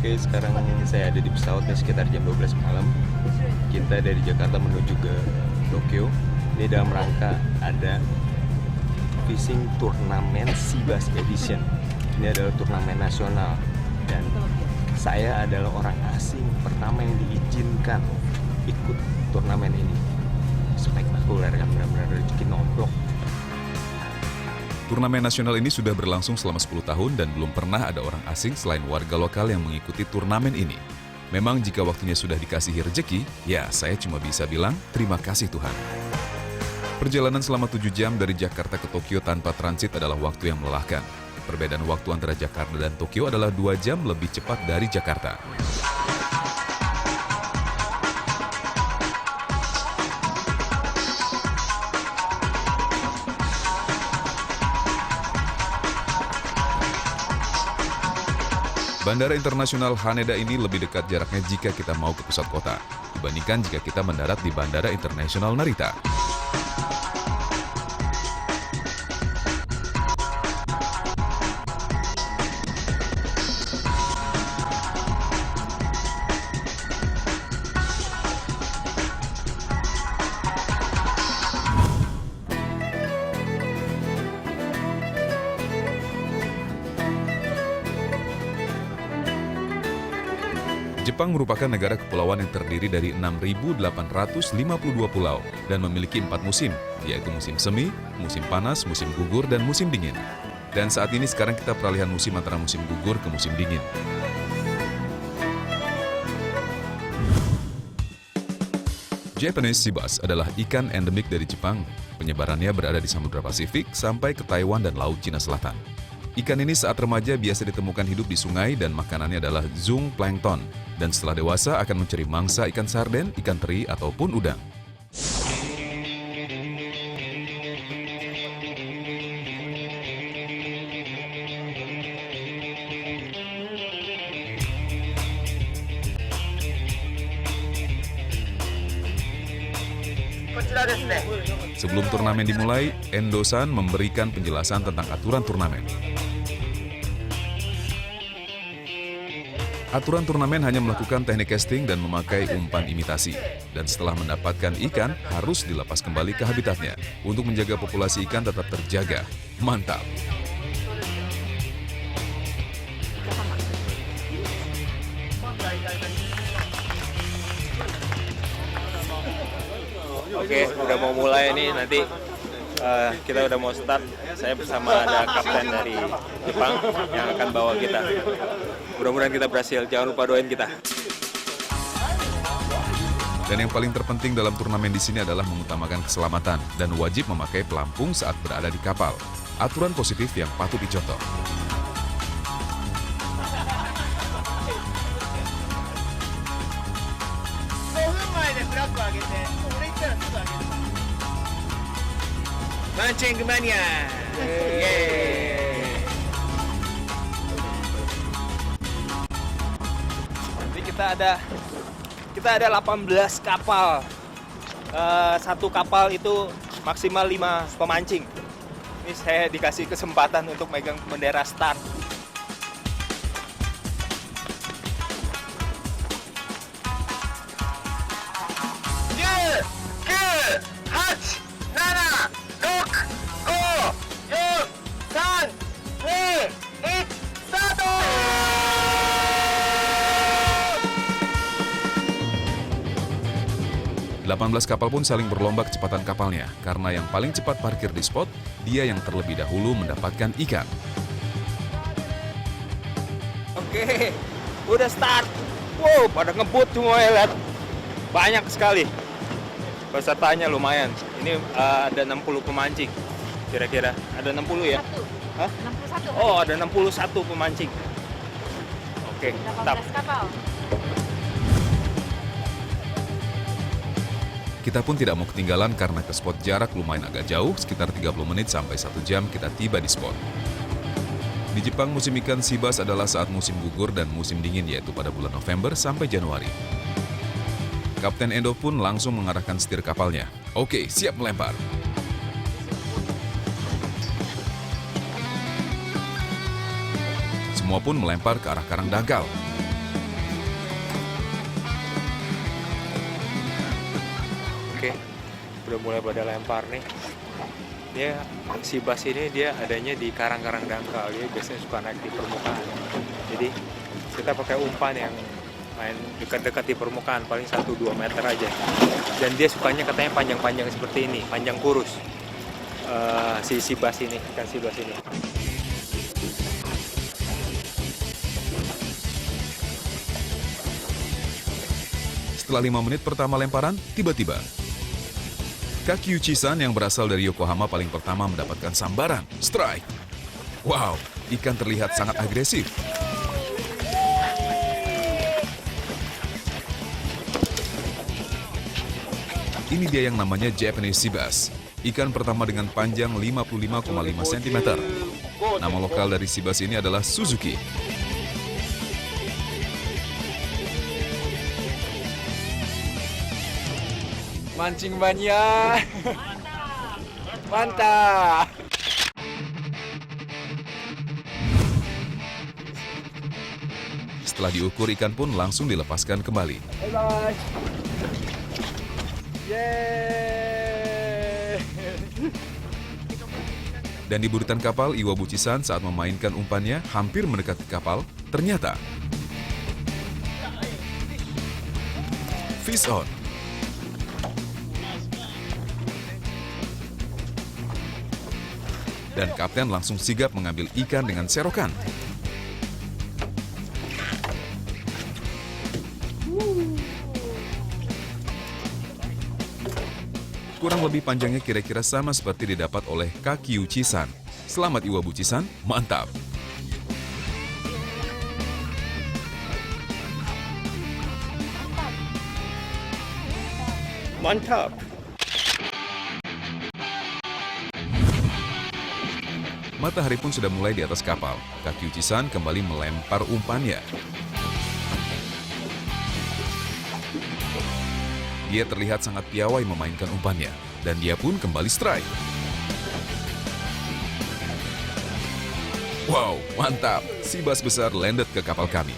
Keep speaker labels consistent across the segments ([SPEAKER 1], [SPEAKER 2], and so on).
[SPEAKER 1] Oke, sekarang saya ada di pesawatnya sekitar jam 12 malam. Kita dari Jakarta menuju ke Tokyo. Ini dalam rangka ada fishing turnamen Sibas Edition. Ini adalah turnamen nasional dan saya adalah orang asing pertama yang diizinkan ikut turnamen ini. Spektakuler kan, benar-benar rezeki nomplok.
[SPEAKER 2] Turnamen nasional ini sudah berlangsung selama 10 tahun dan belum pernah ada orang asing selain warga lokal yang mengikuti turnamen ini. Memang jika waktunya sudah dikasihi rejeki, ya saya cuma bisa bilang terima kasih Tuhan. Perjalanan selama 7 jam dari Jakarta ke Tokyo tanpa transit adalah waktu yang melelahkan. Perbedaan waktu antara Jakarta dan Tokyo adalah 2 jam lebih cepat dari Jakarta. Bandara Internasional Haneda ini lebih dekat jaraknya jika kita mau ke pusat kota, dibandingkan jika kita mendarat di Bandara Internasional Narita. Jepang merupakan negara kepulauan yang terdiri dari 6.852 pulau dan memiliki 4 musim, yaitu musim semi, musim panas, musim gugur, dan musim dingin. Dan saat ini sekarang kita peralihan musim antara musim gugur ke musim dingin. Japanese sea bass adalah ikan endemik dari Jepang. Penyebarannya berada di Samudra Pasifik sampai ke Taiwan dan Laut Cina Selatan. Ikan ini saat remaja biasa ditemukan hidup di sungai dan makanannya adalah zooplankton. Dan setelah dewasa akan mencari mangsa ikan sarden, ikan teri, ataupun udang. Sebelum turnamen dimulai, Endo-san memberikan penjelasan tentang aturan turnamen. Aturan turnamen hanya melakukan teknik casting dan memakai umpan imitasi. Dan setelah mendapatkan ikan, harus dilepas kembali ke habitatnya untuk menjaga populasi ikan tetap terjaga. Mantap!
[SPEAKER 1] Oke, udah mau mulai nih, nanti kita udah mau start. Saya bersama ada kapten dari Jepang yang akan bawa kita. Mudah-mudahan kita berhasil, jangan lupa doain kita.
[SPEAKER 2] Dan yang paling terpenting dalam turnamen di sini adalah mengutamakan keselamatan dan wajib memakai pelampung saat berada di kapal. Aturan positif yang patut dicontoh.
[SPEAKER 1] Mancing mania. Jadi kita ada 18 kapal. Satu kapal itu maksimal 5 pemancing. Ini saya dikasih kesempatan untuk megang bendera start.
[SPEAKER 2] Delapan 18 kapal pun saling berlomba kecepatan kapalnya, karena yang paling cepat parkir di spot, dia yang terlebih dahulu mendapatkan ikan.
[SPEAKER 1] Oke, udah start. Wow, pada ngebut semua ya, lihat. Banyak sekali. Pesertanya lumayan. Ini ada 60 pemancing. Kira-kira ada 60 ya? Hah?
[SPEAKER 3] 61.
[SPEAKER 1] Oh, ada 61 pemancing. Oke,
[SPEAKER 3] 18 kapal.
[SPEAKER 2] Kita pun tidak mau ketinggalan karena ke spot jarak lumayan agak jauh, sekitar 30 menit sampai 1 jam kita tiba di spot. Di Jepang, musim ikan sea bass adalah saat musim gugur dan musim dingin, yaitu pada bulan November sampai Januari. Kapten Endo pun langsung mengarahkan setir kapalnya. Oke, siap melempar. Semua pun melempar ke arah karang dangkal.
[SPEAKER 1] Oke, udah mulai pada lempar nih. Dia si bass ini dia adanya di karang-karang dangkal, dia biasanya suka naik di permukaan. Jadi kita pakai umpan yang main dekat-dekat di permukaan, paling 1-2 meter aja. Dan dia sukanya katanya panjang-panjang seperti ini, panjang kurus. Si bass ini, ikan si bass ini.
[SPEAKER 2] Setelah 5 menit pertama lemparan, tiba-tiba Kakyu Chisan yang berasal dari Yokohama paling pertama mendapatkan sambaran, strike. Wow, ikan terlihat sangat agresif. Ini dia yang namanya Japanese Sea Bass, ikan pertama dengan panjang 55,5 cm. Nama lokal dari sea bass ini adalah Suzuki.
[SPEAKER 1] Mancing mania. Mantap.
[SPEAKER 2] Setelah diukur, ikan pun langsung dilepaskan kembali.
[SPEAKER 1] Bye-bye. Yeay.
[SPEAKER 2] Dan di buritan kapal, Iwabu Chisan saat memainkan umpannya hampir mendekati kapal, ternyata fish on. Dan kapten langsung sigap mengambil ikan dengan serokan. Kurang lebih panjangnya kira-kira sama seperti didapat oleh Kakyu Chisan. Selamat Iwabu Chisan, mantap!
[SPEAKER 1] Mantap.
[SPEAKER 2] Matahari pun sudah mulai di atas kapal. Kakyu Chisan kembali melempar umpannya. Dia terlihat sangat piawai memainkan umpannya, dan dia pun kembali strike. Wow, mantap! Si bass besar landed ke kapal kami.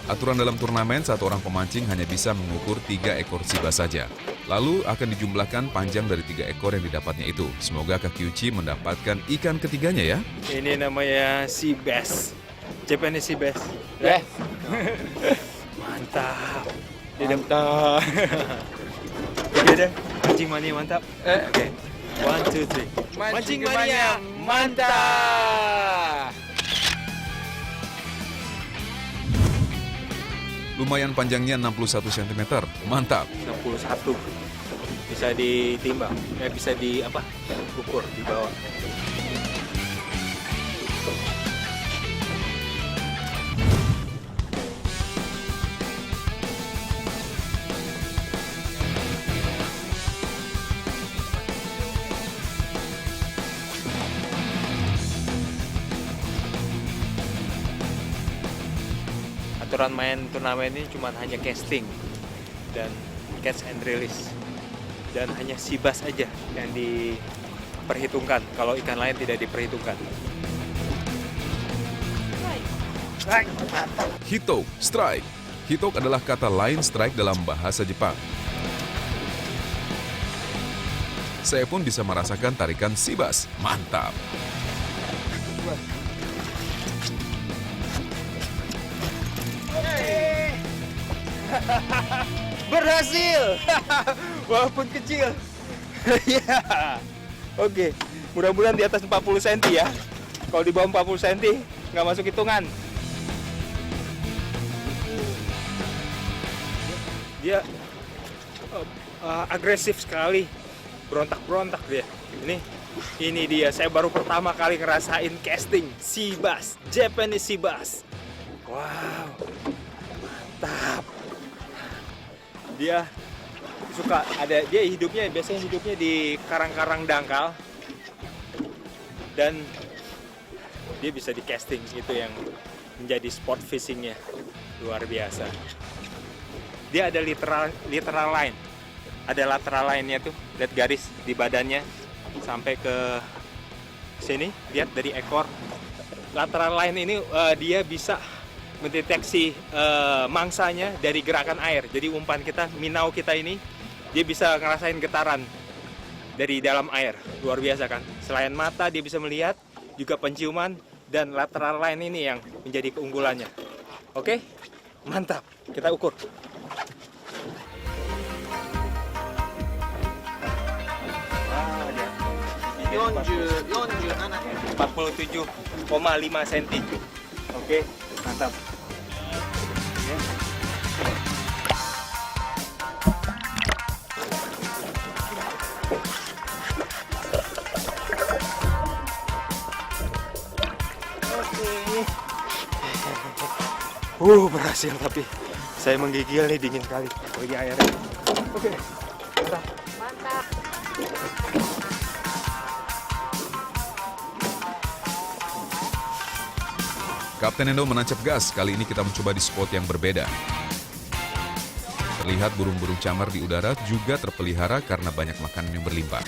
[SPEAKER 2] Aturan dalam turnamen, satu orang pemancing hanya bisa mengukur 3 ekor si bass saja. Lalu akan dijumlahkan panjang dari 3 ekor yang didapatnya itu. Semoga Kakyuchi mendapatkan ikan ketiganya ya.
[SPEAKER 1] Ini namanya sea bass. Japanese sea bass.
[SPEAKER 3] Ya.
[SPEAKER 1] Mantap. Mantap. Oke deh, mancing mania mantap. Oke. 1, 2, 3. Mancing mania mantap.
[SPEAKER 2] Lumayan panjangnya 61 cm. Mantap.
[SPEAKER 1] 61. Bisa ditimbang. Bisa ukur di bawah. Aturan main turnamen ini cuma hanya casting dan catch and release, dan hanya sea bass aja yang diperhitungkan, kalau ikan lain tidak diperhitungkan.
[SPEAKER 2] Hito, strike. Hito adalah kata lain strike dalam bahasa Jepang. Saya pun bisa merasakan tarikan sea bass. Mantap.
[SPEAKER 1] Berhasil. Walaupun kecil. Ya. Oke, mudah-mudahan di atas 40 cm ya. Kalau di bawah 40 cm nggak masuk hitungan. Dia agresif sekali, berontak-berontak dia. Ini dia, saya baru pertama kali ngerasain casting sea bass, Japanese sea bass. Wow, mantap. Dia biasanya hidupnya di karang-karang dangkal, dan dia bisa di casting, itu yang menjadi sport fishingnya luar biasa. Dia ada literal line, ada lateral line-nya tuh, lihat garis di badannya sampai ke sini, lihat dari ekor. Lateral line ini dia bisa mendeteksi mangsanya dari gerakan air. Jadi umpan kita, minau kita ini dia bisa ngerasain getaran dari dalam air. Luar biasa kan? Selain mata dia bisa melihat, juga penciuman, dan lateral line ini yang menjadi keunggulannya. Oke? Mantap. Kita ukur. Ah, dia. 47,5 cm. Oke, mantap. Berhasil, tapi saya menggigil nih, dingin kali. Lagi airnya. Oke, mantap.
[SPEAKER 3] Mantap.
[SPEAKER 2] Kapten Endo menancap gas, kali ini kita mencoba di spot yang berbeda. Terlihat burung-burung camar di udara juga terpelihara karena banyak makanan yang berlimpah.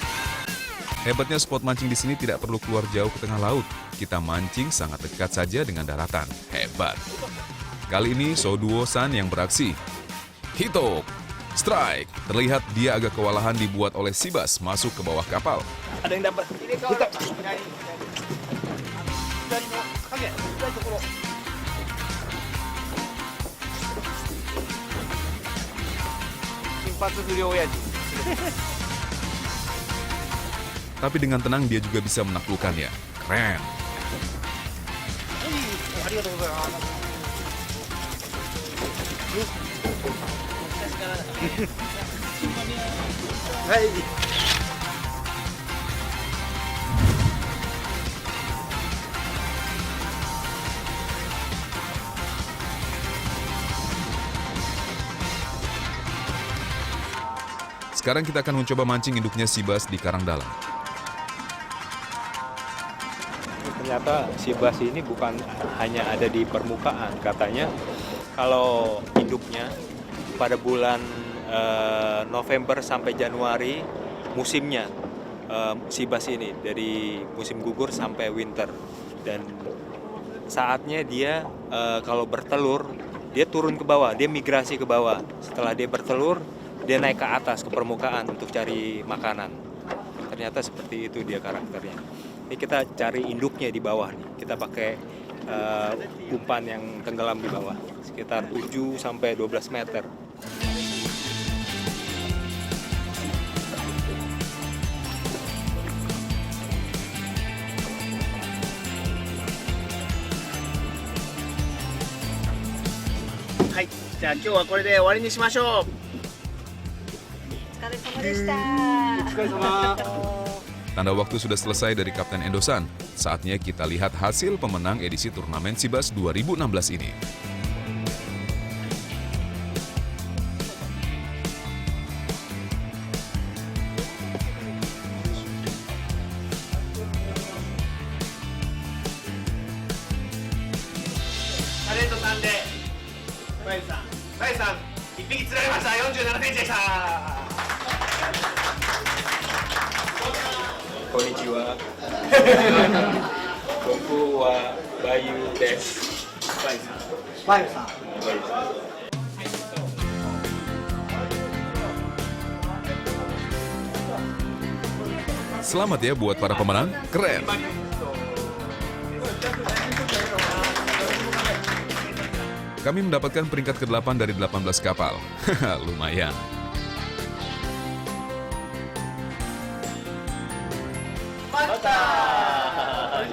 [SPEAKER 2] Hebatnya spot mancing di sini tidak perlu keluar jauh ke tengah laut. Kita mancing sangat dekat saja dengan daratan. Hebat. Kali ini Souduo San yang beraksi. Hito, strike. Terlihat dia agak kewalahan dibuat oleh Sibas masuk ke bawah kapal.
[SPEAKER 1] Ada yang dapat. Kita.
[SPEAKER 2] Tapi dengan tenang dia juga bisa menaklukkannya. Keren.
[SPEAKER 1] Hai.
[SPEAKER 2] Sekarang kita akan mencoba mancing induknya Sibas di karang dalam.
[SPEAKER 1] Ternyata Sibas ini bukan hanya ada di permukaan. Katanya kalau induknya pada bulan November sampai Januari musimnya Sibas ini, dari musim gugur sampai winter, dan saatnya dia kalau bertelur dia turun ke bawah, dia migrasi ke bawah. Setelah dia bertelur dia naik ke atas, ke permukaan untuk cari makanan. Ternyata seperti itu dia karakternya. Ini kita cari induknya di bawah nih. Kita pakai umpan yang tenggelam di bawah, sekitar 7 sampai 12 meter.
[SPEAKER 3] Hai, じゃあ今日はこれで終わりにしましょう。お疲れ様でした。お疲れ様。
[SPEAKER 2] Tanda waktu sudah selesai dari Kapten Endosan. Saatnya kita lihat hasil pemenang edisi turnamen Sibas 2016 ini.
[SPEAKER 3] Talento さんで、バイさん、1匹釣られました。47センチでした。
[SPEAKER 1] Konnichiwa. Boku wa Bayu desu.
[SPEAKER 3] Bayuさん。
[SPEAKER 2] Selamat ya buat para pemenang, keren. Kami mendapatkan peringkat ke-8 dari 18 kapal. Lumayan.
[SPEAKER 3] Mantap.